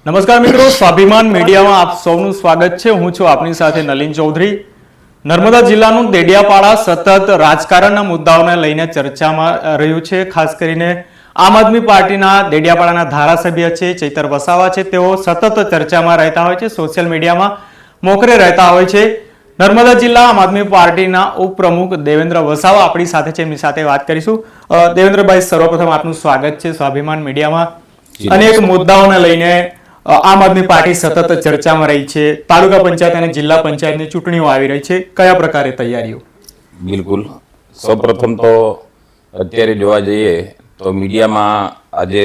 નમસ્કાર મિત્રો, સ્વાભિમાન મીડિયામાં આપ સૌનું સ્વાગત છે। હું છું આપની સાથે નલિન ચૌધરી। નર્મદા જિલ્લાનું દેડિયાપાડા સતત રાજકારણના મુદ્દાઓને લઈને ચર્ચામાં રહ્યું છે। ખાસ કરીને આમ આદમી પાર્ટીના દેડિયાપાડાના ધારાસભ્ય છે ચૈતર વસાવા છે, તેઓ સતત ચર્ચામાં રહેતા હોય છે, સોશિયલ મીડિયામાં મોખરે રહેતા હોય છે। નર્મદા જિલ્લા આમ આદમી પાર્ટીના ઉપપ્રમુખ દેવેન્દ્ર વસાવા આપણી સાથે છે, એમની સાથે વાત કરીશું। દેવેન્દ્રભાઈ, સર્વપ્રથમ આપનું સ્વાગત છે સ્વાભિમાન મીડિયામાં। અનેક મુદ્દાઓને લઈને આમ આદમી પાર્ટી સતત ચર્ચામાં રહી છે। તાલુકા પંચાયત અને જિલ્લા પંચાયતની ચૂંટણીઓ આવી રહી છે, કયા પ્રકારે તૈયારીઓ? બિલકુલ, સૌપ્રથમ તો અત્યારે જોવા જઈએ તો મીડિયામાં આજે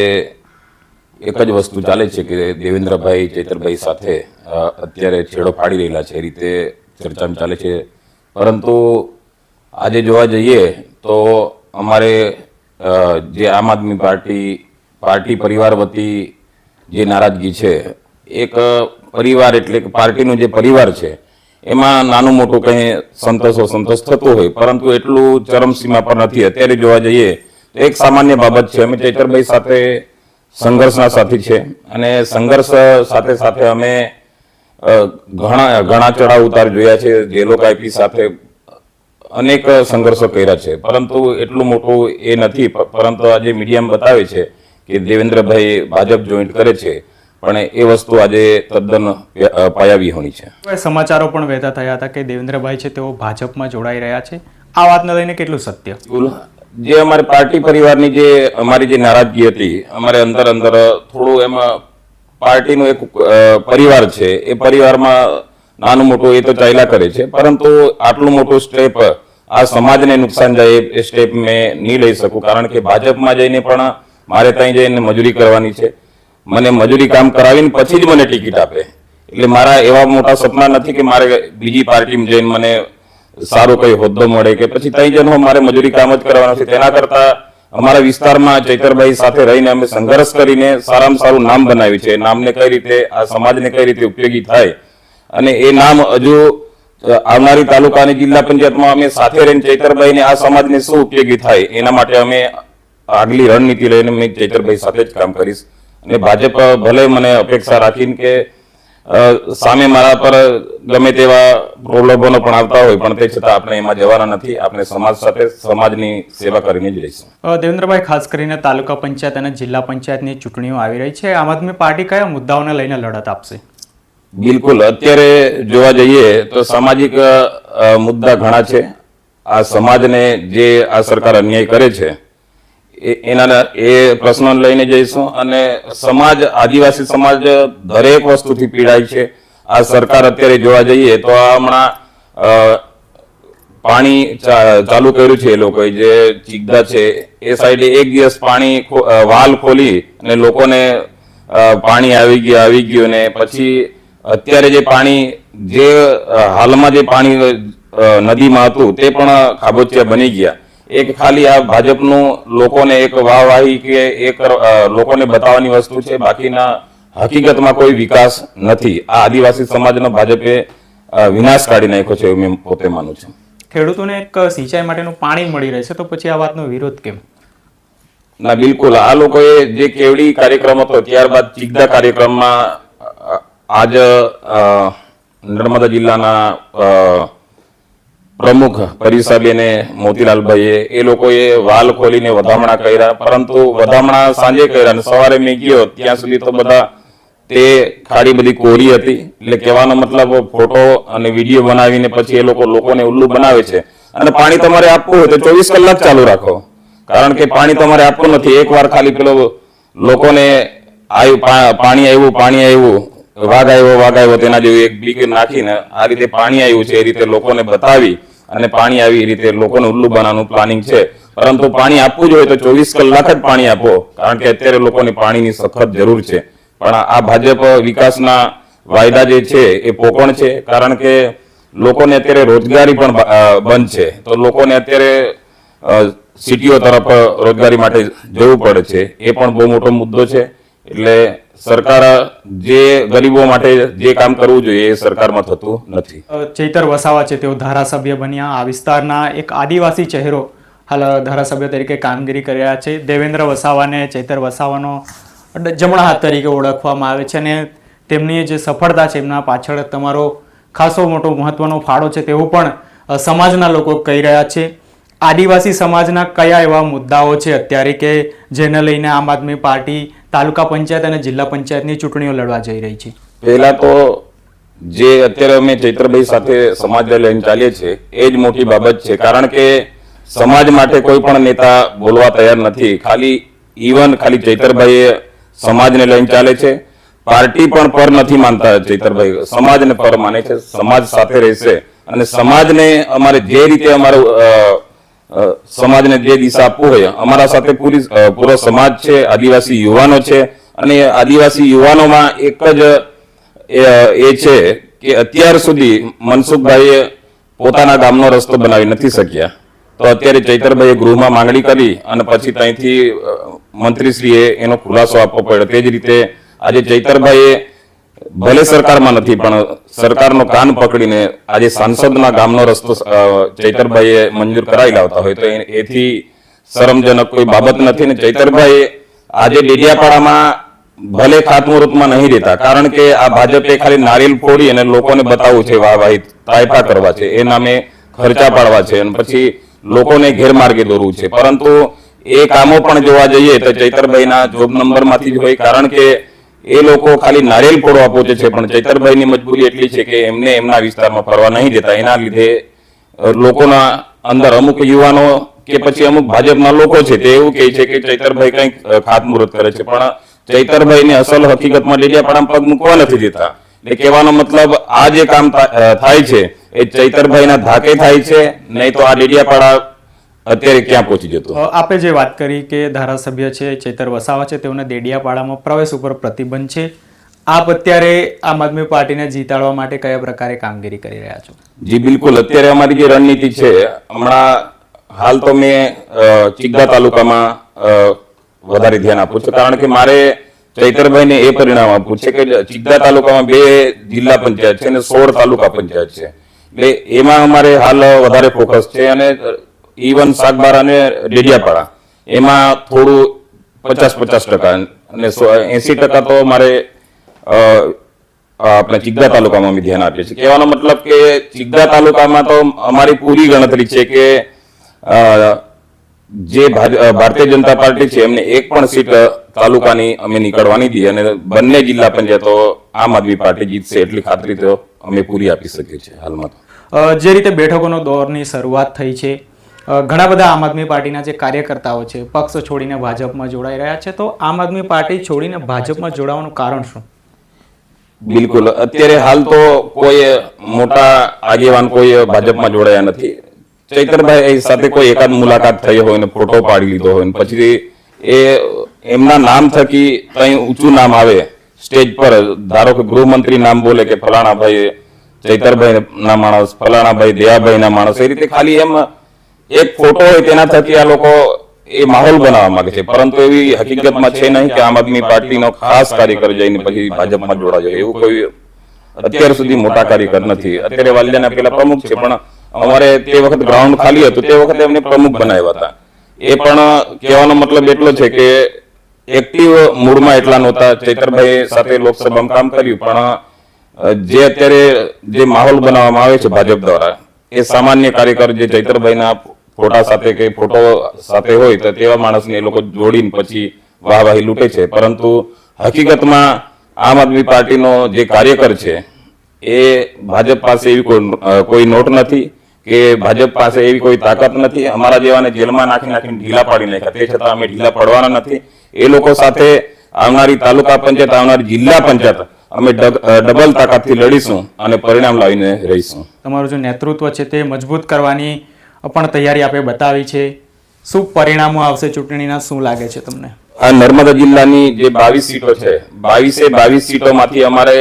એક જ વસ્તુ ચાલે છે કે દેવેન્દ્રભાઈ ચૈતરભાઈ સાથે અત્યારે છેડો ફાડી રહેલા છે, એ રીતે ચર્ચામાં ચાલે છે। પરંતુ આજે જોવા જઈએ તો અમારે જે આમ આદમી પાર્ટી પરિવાર વતી જે નારાજગી છે, એક પરિવાર એટલે કે પાર્ટીનું જે પરિવાર છે એમાં નાનું મોટું કંઈ સંતોષ થતો હોય, પરંતુ એટલું ચરમસીમા પર નથી। અત્યારે જોવા જઈએ તો એક સામાન્ય બાબત છે, અમે ચૈતરભાઈ સાથે સંઘર્ષના સાથી છે અને સંઘર્ષ સાથે સાથે અમે ઘણા ચડાવ ઉતાર જોયા છે, જેલો કાપી સાથે અનેક સંઘર્ષો કર્યા છે, પરંતુ એટલું મોટું એ નથી। પરંતુ આજે મીડિયામાં બતાવે છે કે દેવેન્દ્રભાઈ ભાજપ જોઈન્ટ કરે છે, પણ એ વસ્તુ આજે તદ્દન પાયાવિહોણી છે। સમાચારો પણ વહેતા થયા હતા કે દેવેન્દ્રભાઈ છે તેઓ ભાજપમાં જોડાઈ રહ્યા છે, આ વાતને લઈને કેટલું સત્ય? જે અમારી પાર્ટી પરિવારની જે અમારી જે નારાજગી હતી, અમારે અંદર થોડું એમાં પાર્ટીનું એક પરિવાર છે, એ પરિવારમાં નાનું મોટું એ તો ચાલ્યા કરે છે, પરંતુ આટલું મોટું સ્ટેપ આ સમાજને નુકસાન જાય એ સ્ટેપ મેં નહીં લઈ શકું, કારણ કે ભાજપમાં જઈને પણ મારે ત્યાં જઈને મજૂરી કરવાની છે। મને મજૂરી કામ કરાવીને પછી જ મને ટિકિટ આપે, એટલે મારા એવા મોટા સપના નથી કે મારે બીજી પાર્ટીમાં જઈને મને સારો કઈ હોદ્દો મળે કે પછી ત્યાં જઈને મારે મજૂરી કામ જ કરવાનું છે। તેના કરતા અમારા વિસ્તારમાં ચૈતરભાઈ સાથે રહીને અમે સંઘર્ષ કરીને સારામાં સારું નામ બનાવ્યું છે। નામને કઈ રીતે આ સમાજને કઈ રીતે ઉપયોગી થાય અને એ નામ હજુ આવનારી તાલુકા અને જિલ્લા પંચાયતમાં અમે સાથે રહીને ચૈતરભાઈને આ સમાજને શું ઉપયોગી થાય એના માટે અમે આગલી રણનીતિ લઈને મેં ચૈતરભાઈ સાથે જ કામ કરીશ। અને ભાજપ ભલે મને અપેક્ષા રાખીને કે સામે મારા પર ગમે તેવા પ્રલોભનો પણ આવતા હોય, પણ તે છતાં આપણે એમાં જવાના નથી। આપણે સમાજ સાથે સમાજની સેવા કરીને જ રહીશું। દેવેન્દ્રભાઈ, ખાસ કરીને તાલુકા પંચાયત અને જિલ્લા પંચાયતની ચૂંટણીઓ આવી રહી છે, આમ આદમી પાર્ટી કયા મુદ્દાઓને લઈને લડત આપશે? બિલકુલ, અત્યારે જોવા જઈએ તો સામાજિક મુદ્દા ઘણા છે। આ સમાજને જે આ સરકાર અન્યાય કરે છે એ પ્રશ્નો લઈને જઈશું। અને સમાજ, આદિવાસી સમાજ દરેક વસ્તુથી પીડાય છે। આ સરકાર અત્યારે જોવા જઈએ તો હમણાં પાણી ચાલુ કર્યું છે, એ લોકોએ જે ચીગદા છે એ સાઈડે એક દિવસ પાણી વાલ ખોલી અને લોકોને પાણી આવી ગયું અને પછી અત્યારે જે પાણી જે હાલમાં જે પાણી નદીમાં હતું તે પણ ખાબોચિયા બની ગયા। એક ખાલી આ ભાજપનું લોકોને એક વાહવાહી કે એક લોકોને બતાવવાની વસ્તુ છે, બાકીના હકીકતમાં કોઈ વિકાસ નથી। આ આદિવાસી સમાજનો ભાજપે વિનાશ કાઢી નાખ્યો છે એવું મેં પોતે માનું છું। ખેડૂતોને એક સિંચાઈ માટેનું પાણી મળી રહે છે, તો પછી આ વાતનો વિરોધ કેમ? ના, બિલકુલ, આ લોકોએ જે કેવડી કાર્યક્રમ હતો ત્યારબાદ ચીગદા કાર્યક્રમમાં આજ નર્મદા જિલ્લાના પ્રમુખ પરિસાબેને મોતીલાલભાઈએ એ લોકોએ વાલ ખોલીને વધામણા કર્યા, પરંતુ વધામણા સાંજે કર્યા અને સવારે મેં ગયો ત્યાં સુધી તો બધા તે ખાડી બધી કોરી હતી। એટલે કહેવાનો મતલબ ફોટો અને વિડીયો બનાવીને પછી એ લોકોને ઉલ્લુ બનાવે છે। અને પાણી તમારે આપવું હોય તો 24 કલાક ચાલુ રાખો, કારણ કે પાણી તમારે આપવું નથી। એકવાર ખાલી પેલો લોકોને પાણી આવ્યું વાઘ આવ્યો તેના જેવું એક બીક નાખીને આ રીતે પાણી આવ્યું છે એ રીતે લોકોને બતાવી અને પાણી આવી રીતે લોકોને ઉલ્લુ બનાવવાનું પ્લાનિંગ છે। પરંતુ પાણી આપવું જ હોય તો 24 કલાક જ પાણી આપો, કારણ કે અત્યારે લોકોને પાણીની સખત જરૂર છે। પણ આ ભાજપ વિકાસના વાયદા જે છે એ પોકળ છે, કારણ કે લોકોને અત્યારે રોજગારી પણ બંધ છે, તો લોકોને અત્યારે સિટીઓ તરફ રોજગારી માટે જવું પડે છે, એ પણ બહુ મોટો મુદ્દો છે। એટલે સરકાર જે ગરીબો માટે જે કામ કરવું જોઈએ એ સરકારમાં થતું નથી। ચૈતર વસાવા છે તેઓ ધારાસભ્ય બન્યા, આ વિસ્તારના એક આદિવાસી ચહેરો હાલ ધારાસભ્ય તરીકે કામગીરી કરી રહ્યા છે। દેવેન્દ્ર વસાવાને ચૈતર વસાવાનો જમણા હાથ તરીકે ઓળખવામાં આવે છે અને તેમની જે સફળતા છે એમના પાછળ તમારો ખાસો મોટો મહત્વનો ફાળો છે તેવું પણ સમાજના લોકો કહી રહ્યા છે. આદિવાસી સમાજના કયા એવા મુદ્દાઓ છે અત્યારે કે જેને લઈને આમ આદમી પાર્ટી તાલુકા પંચાયત અને જિલ્લા પંચાયતની ચૂંટણીઓ લડવા જઈ રહી છે? પહેલા તો જે અત્યારે અમે ચૈતરભાઈ સાથે સમાજ લઈને ચાલીએ છીએ એ જ મોટી બાબત છે, કારણ કે સમાજ માટે કોઈ પણ નેતા બોલવા તૈયાર નથી. ખાલી ચૈતરભાઈ સમાજને લઈને ચાલે છે. પાર્ટી પણ પર નથી માનતા ચૈતરભાઈ, સમાજને પર માને છે. સમાજ સાથે રહેશે અને સમાજને અમારે જે રીતે સમાજને જે દિશા આપવું હોય, અમારા સાથે પૂરો સમાજ છે, આદિવાસી યુવાનો છે અને આદિવાસી યુવાનોમાં એક જ એ છે કે અત્યાર સુધી મનસુખભાઈએ પોતાના ગામનો રસ્તો બનાવી નથી શક્યા, તો અત્યારે ચૈતરભાઈએ ગૃહમાં માંગણી કરી અને પછી ત્યાંથી મંત્રીશ્રીએ એનો ખુલાસો આપવો પડ્યો. તે જ રીતે આજે ચૈતરભાઈએ ભલે સરકારમાં નથી પણ સરકારનો કાન પકડીને આજે સાંસદના ગામનો રસ્તો ચૈતરભાઈએ મંજૂર કરાવી લાવતા હોય તો એથી શરમજનક કોઈ બાબત નથી. ને ચૈતરભાઈ આજે ડેડિયાપાડામાં ભલે ખાતમુહૂર્તમાં નહીં રહેતા, કારણ કે આ ભાજપે ખાલી નારિયેલ ફોડી અને લોકોને બતાવવું છે, વાહવાહી તાયફા કરવા છે, એ નામે ખર્ચા પાડવા છે અને પછી લોકોને ગેરમાર્ગે દોરવું છે. પરંતુ એ કામો પણ જોવા જઈએ તો ચૈતરભાઈના જોબ નંબરમાંથી જ હોય, કારણ કે એ લોકો ખાલી નારિયેલ ફોડવા પહોંચે છે પણ ચૈતરભાઈની મજબૂરી એટલી છે કે એમને એમના વિસ્તારમાં ફરવા નહીં દેતા. એના લીધે લોકોના અંદર અમુક યુવાનો કે પછી અમુક ભાજપના લોકો છે તે એવું કહે છે કે ચૈતરભાઈ કંઈક ખાતમુહૂર્ત કરે છે, પણ ચૈતરભાઈને અસલ હકીકતમાં ડેડિયાપાડામાં પગ મૂકવા નથી દેતા. એટલે કહેવાનો મતલબ આ જે કામ થાય છે એ ચૈતરભાઈના ધાકે થાય છે, નહીં તો આ ડેડિયાપાડા અત્યારે ક્યાં પહોંચી જતો. આપે જે વાત કરી કે ધારાસભ્ય છે ચૈતર વસાવા છે તેઓને દેડિયાપાડામાં પ્રવેશ ઉપર પ્રતિબંધ છે, આપ અત્યારે આમ આદમી પાર્ટીને જીતાડવા માટે કયા પ્રકારે કામગીરી કરી રહ્યા છો? જી બિલકુલ, અત્યારે અમારી જે રણનીતિ છે, હમણાં હાલ તો મેં ચિગદા તાલુકામાં વધારે ધ્યાન આપું છું, કારણ કે મારે ચૈતરભાઈને એ પરિણામ આપવું છે કે ચિગદા તાલુકામાં 2 જિલ્લા પંચાયત છે અને 16 તાલુકા પંચાયત છે, એટલે એમાં અમારે હાલ વધારે ફોકસ છે. અને ઇવન સાગબારા અને ડેડિયાપાડા એમાં થોડું 50-50% અને 80% તો મારે આપણે ચિગદા તાલુકામાં અમે ધ્યાન આપીએ છીએ. કહેવાનો મતલબ કે ચિગદા તાલુકામાં તો અમારી પૂરી ગણતરી છે કે જે ભારતીય જનતા પાર્ટી છે એમને એક પણ સીટ તાલુકાની અમે નીકળવાની દી અને બંને જિલ્લા પંચાયતો આમ આદમી પાર્ટી જીતશે એટલી ખાતરી તો અમે પૂરી આપી શકીએ છીએ. હાલમાં તો જે રીતે બેઠકોનો દોરની શરૂઆત થઈ છે, ઘણા બધા આમ આદમી પાર્ટીના જે કાર્યકર્તાઓ છે પક્ષ છોડીને ભાજપમાં જોડાઈ રહ્યા છે, તો આમ આદમી પાર્ટી છોડીને ભાજપમાં જોડાવાનું કારણ શું? બિલકુલ, અત્યારે હાલ તો કોઈ મોટા આગેવાન કોઈ ભાજપમાં જોડાયા નથી. ચૈતરભાઈ સાથે કોઈ એકાદ મુલાકાત થઈ હોય ને ફોટો પાડી લીધો હોય ને પછી એ એમના નામ થકી કઈ ઊંચું નામ આવે સ્ટેજ પર, ધારો કે ગૃહમંત્રી નામ બોલે કે ફલાણા ભાઈ ચૈતરભાઈ ના માણસ, ફલાણા ભાઈ દયાભાઈ ના માણસ, એ રીતે ખાલી એમ એક ફોટો હોય તેના થકી આ લોકો એ માહોલ બનાવવા માંગે છે, પરંતુ એવી હકીકતમાં છે નહીં કે આમ આદમી પાર્ટીનો ખાસ કાર્યકર જઈને પછી ભાજપમાં જોડાજો. એવું કોઈ અત્યાર સુધી મોટા કાર્યકર નથી. અત્યારે વાલિયાના પેલા પ્રમુખ છે, પણ અમારે તે વખત ગ્રાઉન્ડ ખાલી હતું તે વખતે એમને પ્રમુખ બનાવ્યા હતા. એ પણ કહેવાનો મતલબ એટલો છે કે એક્ટિવ મૂડમાં એટલા નહોતા. ચૈતરભાઈ સાથે લોકસભામાં કામ કર્યું, પણ જે અત્યારે જે માહોલ બનાવવામાં આવે છે ભાજપ દ્વારા, એ સામાન્ય કાર્યકર જે ચૈતરભાઈના ફોટા સાથે કે ફોટો સાથે હોય તો તેવા માણસને એ લોકો જોડીને પછી વાહવાહી લૂંટે છે. પરંતુ હકીકતમાં આમ આદમી પાર્ટીનો જે કાર્યકર છે એ ભાજપ પાસે એવી કોઈ નોટ નથી કે ભાજપ પાસે એવી કોઈ તાકાત નથી. અમારા જેવાને જેલમાં નાખીને ઢીલા પાડી નાખ્યા, તે છતાં અમે ઢીલા પડવાના નથી. એ લોકો સાથે આવનારી તાલુકા પંચાયત, આવનારી જિલ્લા પંચાયત અમે ડબલ તાકાતથી લડીશું અને પરિણામ લાવીને રહીશું. તમારું જે નેતૃત્વ છે તે મજબૂત કરવાની પણ તૈયારી આપે બતાવી છે. શું પરિણામો આવશે ચૂંટણીના, શું લાગે છે તમને? આ નર્મદા જિલ્લાની જે 22 સીટો છે, 22 સીટોમાંથી અમારે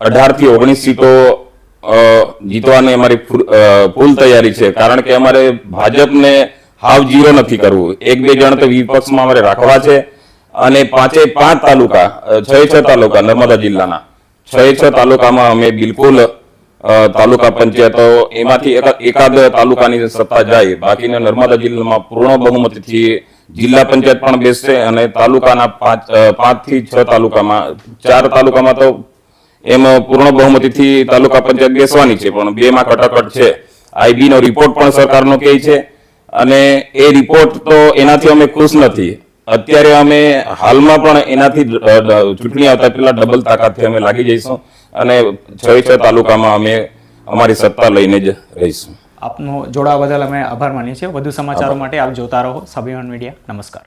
18 થી 19 સીટો જીતવાની અમારી ફૂલ તૈયારી છે, કારણ કે અમારે ભાજપને હાવ જીરો નથી કરવું. 1-2 જણ તો વિપક્ષમાં અમારે રાખવા છે અને 5 તાલુકા 6 તાલુકા નર્મદા જિલ્લાના 6 તાલુકામાં અમે બિલકુલ તાલુકા પંચાયતો એમાંથી એકાદ તાલુકાની સત્તા જાય, બાકીના નર્મદા જિલ્લામાં પૂર્ણ બહુમતીથી જિલ્લા પંચાયત પણ બેસશે અને તાલુકાના 5 થી 6 તાલુકામાં 4 તાલુકામાં તો એમ પૂર્ણ બહુમતીથી તાલુકા પંચાયત બેસવાની છે, પણ 2 માં કટાકટ છે. આઈબી નો રિપોર્ટ પણ સરકારનો કહે છે અને એ રિપોર્ટ તો એનાથી અમે ખુશ નથી. અત્યારે અમે હાલમાં પણ એનાથી ચૂંટણી આવતા પહેલા ડબલ તાકાતથી અમે લાગી જઈશું અને 6 તાલુકામાં અમે અમારી સત્તા લઈને જ રહીશું. આપનો જોડાવા બદલ અમે આભાર માનીએ છીએ. વધુ સમાચારો માટે આપ જોતા રહો સ્વાભિમાન મીડિયા. નમસ્કાર.